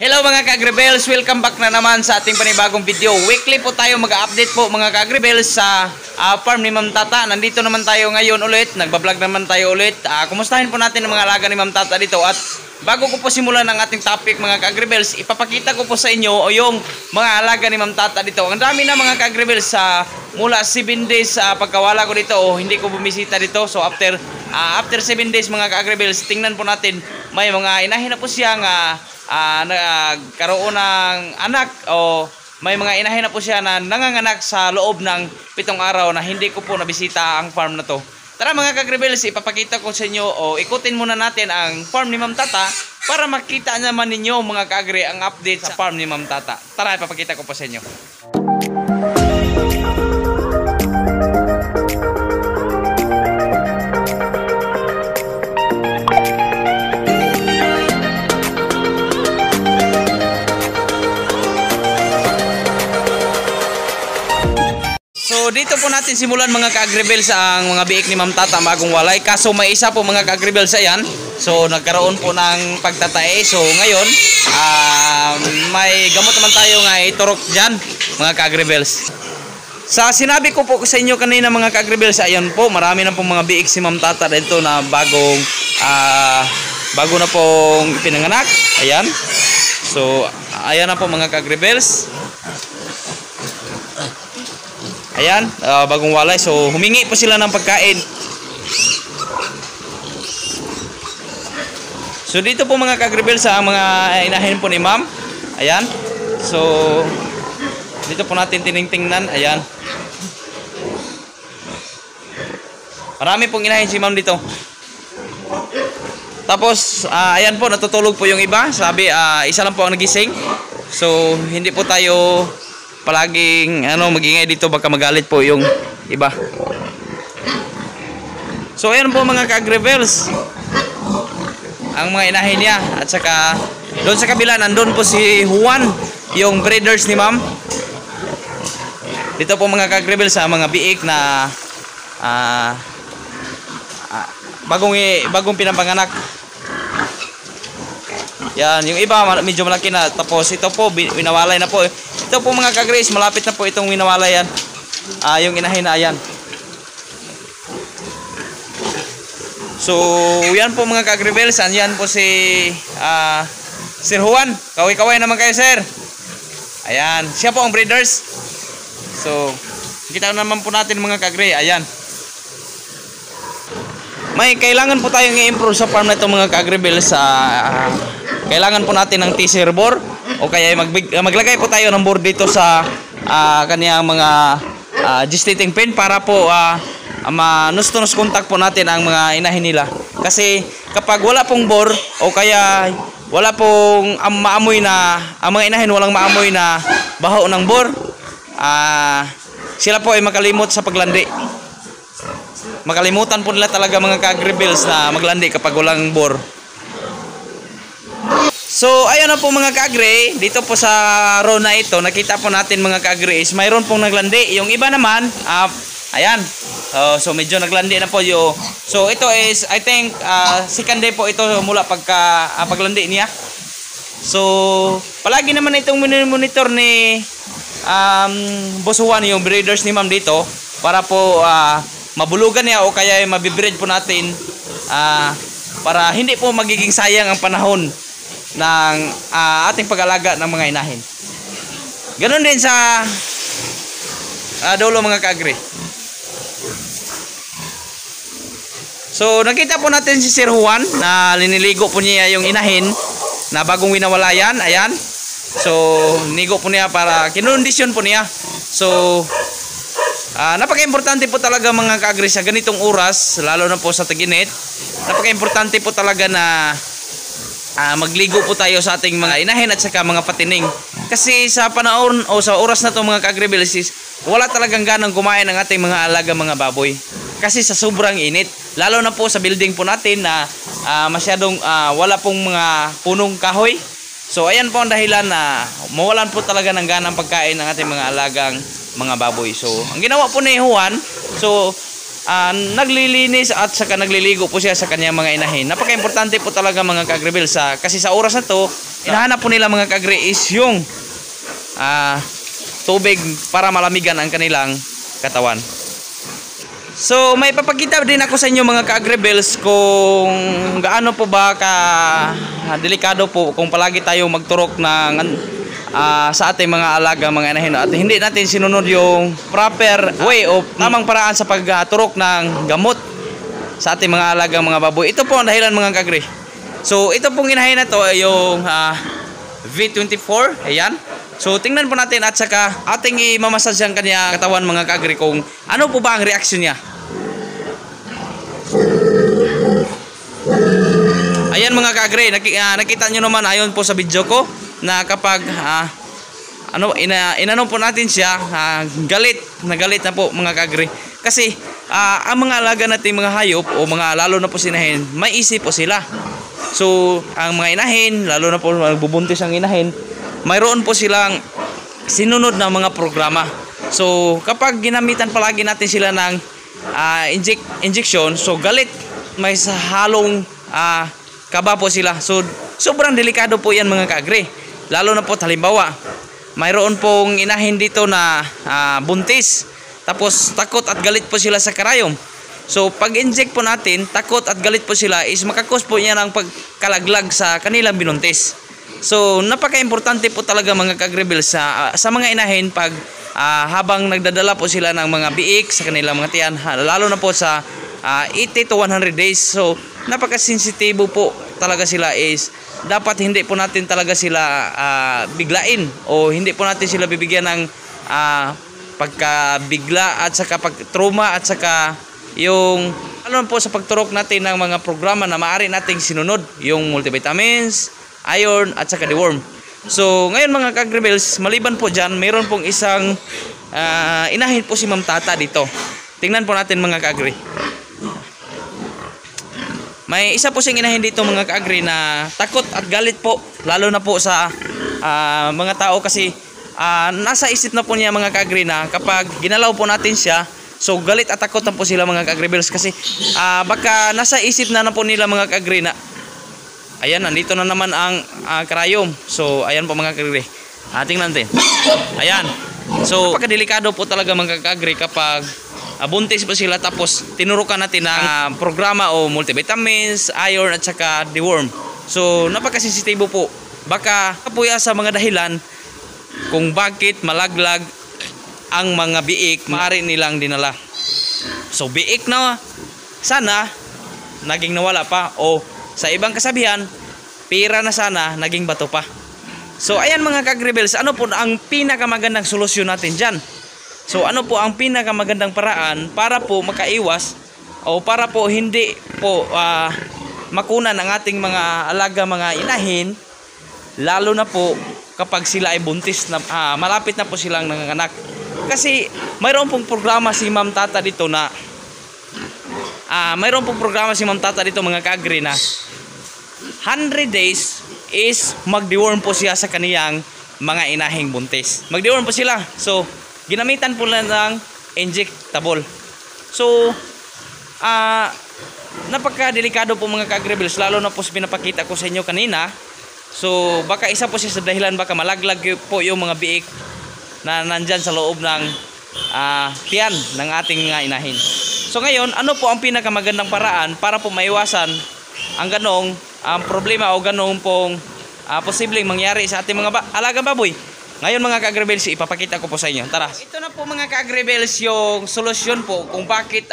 Hello mga ka-Agri-Bells, welcome back na naman sa ating panibagong video. Weekly po tayo mag-update po mga ka-Agri-Bells sa farm ni Ma'am Tata. Nandito naman tayo ngayon ulit, nagbablog naman tayo ulit. Kumustahin po natin ang mga alaga ni Ma'am Tata dito. At bago ko po simulan ang ating topic mga ka-Agri-Bells, ipapakita ko po sa inyo yung mga alaga ni Ma'am Tata dito. Ang dami na mga ka-Agri-Bells mula 7 days pagkawala ko dito hindi ko bumisita dito. So after 7 days mga ka-Agri-Bells, tingnan po natin may mga inahin na po siya nagkaroon ng anak o may mga inahin na po siya na nanganganak sa loob ng 7 araw na hindi ko po nabisita ang farm na to. Tara mga ka-Agri-Bells, ipapakita ko sa inyo o ikutin muna natin ang farm ni Ma'am Tata para makita naman ninyo mga ka-Agri ang update sa farm ni Ma'am Tata. Tara, ipapakita ko po sa inyo. So dito po natin simulan mga ka-Agri-Bells ang mga biik ni Ma'am Tata bagong walay. Kaso may isa po mga ka-Agri-Bells ayan. So nagkaroon po ng pagtatae. So ngayon may gamot naman tayo nga iturok dyan mga ka-Agri-Bells. Sa sinabi ko po sa inyo kanina mga ka-Agri-Bells, ayan po marami na po mga biik si Ma'am Tata dito na bago na pong pinanganak. Ayan. So ayan na po mga ka-Agri-Bells. Ayan, bagong walay. So, humingi po sila ng pagkain. So, dito po mga ka-Agri-Bells sa mga inahin po ni Ma'am. Ayan. So, dito po natin tiningtingnan. Ayan. Marami pong inahin si Ma'am dito. Tapos, ayan po, natutulog po yung iba. Sabi, isa lang po ang nagising. So, hindi po tayo palaging magingay dito, baka magalit po yung iba. So ayan po mga ka-Agri-Bells ang mga inahin niya. At saka doon sa kabila nandun po si Juan, yung breeders ni Ma'am. Dito po mga ka-Agri-Bells sa mga biik na bagong pinapanganak. Yan, yung iba medyo malaki na. Tapos ito po winawalay na po. Ito po mga ka-Agri-Bells, malapit na po itong winawalay yan. Yung inahin na ayan. So yan po mga ka-Agri-Bells. Yan po si Sir Juan. Kaway-kaway naman kayo sir. Ayan, siya po ang breeders. So kita naman po natin mga ka-Agri. Ayan, may kailangan po tayong i-improve sa farm na ito mga ka-Agri-Bells. Kailangan po natin ng teaser bore o kaya maglagay po tayo ng bore dito sa kaniyang mga gestating pen para po nus-to-nus contact po natin ang mga inahin nila. Kasi kapag wala pong bore o kaya wala pong maamoy na ang mga inahin walang maamoy na baho ng bore, sila po ay makalimot sa paglandi. Makalimutan po nila talaga mga ka-Agri-Bells na maglandi kapag walang bore. So ayun na po mga ka-Agri, dito po sa row na ito nakita po natin mga ka-Agri is mayroon pong naglandi. Yung iba naman ayan, so medyo naglandi na po yung. So ito is I think second day po ito mula paglandi niya. So palagi naman itong monitor ni Boss Juan, yung breeders ni Ma'am dito, para po mabulugan niya o kaya mabibreed po natin para hindi po magiging sayang ang panahon ng ating pag-alaga ng mga inahin. Ganon din sa dulo mga ka-Agri. So nakita po natin si Sir Juan na liniligo po niya yung inahin na bagong winawalayan. Ayan. So nigo po niya para kinondisyon po niya. So napaka-importante po talaga mga ka-Agri sa ganitong oras, lalo na po sa tag-init. Napaka-importante po talaga na magligo po tayo sa ating mga inahin at saka mga patining. Kasi sa panahon o sa oras na to mga ka-Agri-Bells, wala talagang ganang kumain ng ating mga alaga mga baboy. Kasi sa sobrang init, lalo na po sa building po natin na masyadong wala pong mga punong kahoy. So ayan po ang dahilan na mawalan po talaga ng ganang pagkain ng ating mga alagang mga baboy. So ang ginawa po ni Juan, so naglilinis at saka nagliligo po siya sa kanyang mga inahin. Napaka-importante po talaga mga ka-agribil kasi sa oras na to, hinahanap po nila mga ka-agri is yung tubig para malamigan ang kanilang katawan. So may papakita din ako sa inyo mga ka-agribils kung gaano po ba ka delikado po kung palagi tayo magturok ng sa ating mga alaga, mga inahin, at hindi natin sinunod yung proper way o tamang paraan sa pagturok ng gamot sa ating mga alaga, mga baboy. Ito po ang dahilan mga ka-agri. So ito pong inahin na to yung V24, ayan. So tingnan po natin at saka ating i-massage ang kanya katawan mga ka-agri kung ano po ba ang reaksyon niya. Ayan mga ka-agri, nakita nyo naman ayon po sa video ko na kapag inano po natin siya, galit na po mga ka-agri. Kasi ang mga alaga natin mga hayop o mga lalo na po sinahin, may isip po sila. So ang mga inahin, lalo na po magbubuntis ang inahin, mayroon po silang sinunod na mga programa. So kapag ginamitan palagi natin sila ng injection, so galit, may halong kaba po sila. So sobrang delikado po yan mga ka-agri. Lalo na po halimbawa, mayroon pong inahin dito na buntis, tapos takot at galit po sila sa karayom. So pag inject po natin, takot at galit po sila, is makakos po niya ng pagkalaglag sa kanilang binuntis. So napaka-importante po talaga mga ka-agribil sa mga inahin pag habang nagdadala po sila ng mga biik sa kanilang mga tiyan, lalo na po sa 80 to 100 days. So napaka-sensitibo po talaga sila, is dapat hindi po natin talaga sila biglain o hindi po natin sila bibigyan ng pagkabigla at saka pag-trauma at saka yung ano po sa pagturok natin ng mga programa na maaari nating sinunod, yung multivitamins, iron at saka deworm. So ngayon mga ka-agribils, maliban po dyan, mayroon pong isang inahin po si Ma'am Tata dito. Tingnan po natin mga ka-agri. May isa po siyang inahin dito mga ka-agri na takot at galit po, lalo na po sa mga tao kasi nasa isip na po niya mga ka-agri na kapag ginalaw po natin siya, so galit at takot na po sila mga ka-agribils kasi baka nasa isip na po nila mga ka-agri na ayan, nandito na naman ang karayom. So ayan po mga ka-agri, tingnan natin. Ayan, so napakadelikado po talaga mga ka-agri kapag buntis po sila tapos tinurukan natin ng programa o multivitamins, iron at saka deworm. So napakasensitibo po, baka po yan sa mga dahilan kung bakit malaglag ang mga biik maaari nilang dinala. So biik na sana naging nawala pa, o sa ibang kasabihan, pera na sana naging bato pa. So ayan mga ka-agribils, ano po ang pinakamagandang solusyon natin dyan? So ano po ang pinakamagandang paraan para po makaiwas o para po hindi po makunan ang ating mga alaga, mga inahin, lalo na po kapag sila ay buntis na malapit na po silang nanganganak. Kasi mayroon pong programa si Ma'am Tata dito na mga ka-agri na 100 days is mag-deworm po siya sa kaniyang mga inahing buntis. Mag-deworm po sila. So ginamitan po lang ng injectable. So napaka-delikado po mga ka-agribils, lalo na po sa pinapakita ko sa inyo kanina. So baka isa po siya sa dahilan, baka malaglag po yung mga biik na nandyan sa loob ng tiyan ng ating mga inahin. So ngayon, ano po ang pinakamagandang paraan para po maiwasan ang ganong problema o ganong pong posibleng mangyari sa ating mga alagang baboy? Ngayon mga ka-agribils, ipapakita ko po sa inyo. Tara. Ito na po mga ka-agribils yung solusyon po kung bakit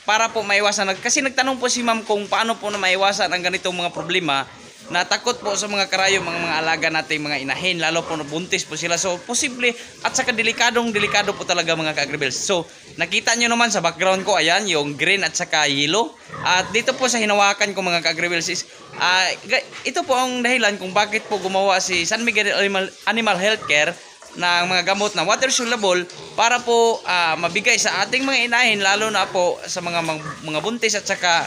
para po maiwasan. Kasi nagtanong po si ma'am kung paano po na maiwasan ang ganitong mga problema na takot po sa mga karayom, mga alaga natin, mga inahin, lalo po buntis po sila. So posible at saka delikado po talaga mga ka-agribils. So nakita nyo naman sa background ko, ayan yung green at saka yellow. At dito po sa hinawakan ko mga ka-agribils is ito po ang dahilan kung bakit po gumawa si San Miguel Animal Healthcare ng mga gamot na water soluble para po mabigay sa ating mga inahin, lalo na po sa mga buntis at saka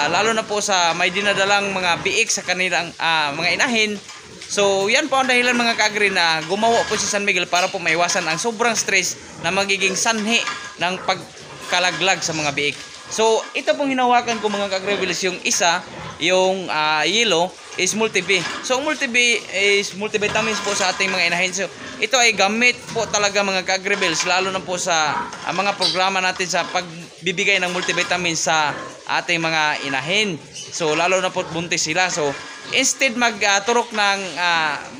lalo na po sa may dinadalang mga biik sa kanilang mga inahin. So yan po ang dahilan mga ka-agri na gumawa po si San Miguel para po maiwasan ang sobrang stress na magiging sanhi ng kalaglag sa mga biik. So ito pong hinawakan ko mga ka-agribills, yung isa, yung yellow is multi-B. So multi-B is multivitamins po sa ating mga inahin. So ito ay gamit po talaga mga ka-agribills, lalo na po sa mga programa natin sa pagbibigay ng multivitamins sa ating mga inahin. So lalo na po buntis sila. So instead magturok ng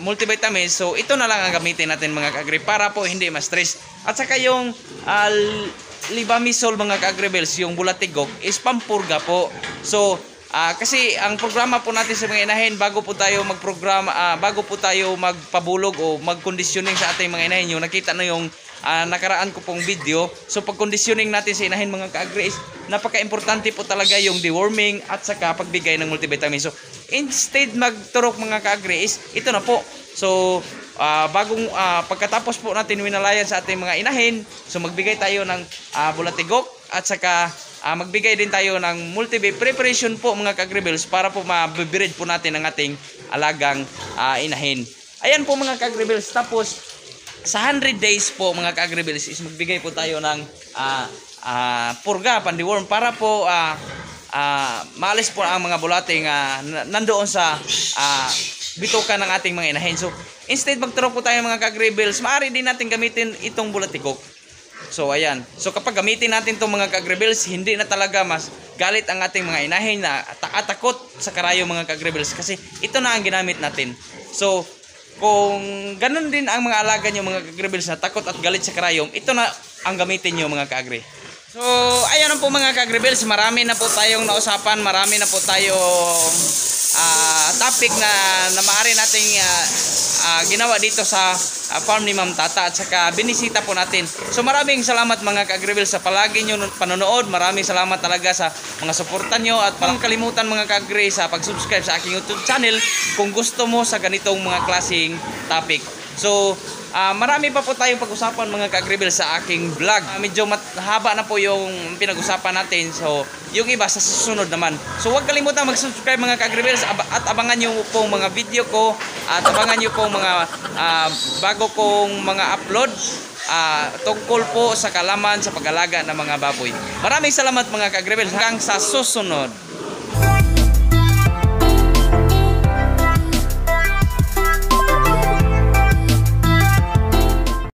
multivitamins, so ito na lang ang gamitin natin mga ka-agri para po hindi ma-stress. At saka yung Libamisol mga ka-agribills, yung bulatigok is pampurga po. So kasi ang programa po natin sa mga inahin, bago po tayo magprograma, bago po tayo magpabulog o mag-conditioning sa ating mga inahin, yung nakita na yung nakaraan ko pong video. So pag conditioning natin sa inahin mga ka-agri is napaka-importante po talaga yung deworming at saka pagbigay ng multivitamins. So instead magturok mga ka-agri is ito na po. So pagkatapos po natin winalayan sa ating mga inahin, so magbigay tayo ng bulatigok at saka magbigay din tayo ng multi-B preparation po mga ka-agribills para po mabibirid po natin ang ating alagang inahin. Ayan po mga ka-agribills. Tapos sa 100 days po mga ka-agribills is magbigay po tayo ng purga, pandiworm para po maalis po ang mga bulating nandoon sa bituka ng ating mga inahin. So instead magturok po tayo mga ka-agribills, maaari din natin gamitin itong bulatigok. So ayan. So kapag gamitin natin itong mga ka-agribills, hindi na talaga mas galit ang ating mga inahin na takot sa karayo mga ka-agribills, kasi ito na ang ginamit natin. So kung ganun din ang mga alaga nyo mga ka-agribills na takot at galit sa karayom, ito na ang gamitin nyo mga ka-agri. So ayan na po mga ka-agribills, marami na po tayong nausapan, marami na po tayong topic na maaari nating ginawa dito sa farm ni Ma'am Tata at saka binisita po natin. So maraming salamat mga ka-agribills sa palagi nyo panonood. Maraming salamat talaga sa mga suportan nyo at parang kalimutan mga ka-agri sa pag-subscribe sa aking YouTube channel kung gusto mo sa ganitong mga klaseng topic. So marami pa po tayong pag-usapan mga ka-agribills sa aking vlog. Medyo mahaba na po yung pinag-usapan natin. So yung iba sa susunod naman. So huwag kalimutan mag-subscribe mga ka-agribills at abangan nyo po mga video ko at abangan nyo po mga bago kong mga upload tungkol po sa kalaman sa pag-alaga ng mga baboy. Maraming salamat mga ka-agribills, hanggang sa susunod.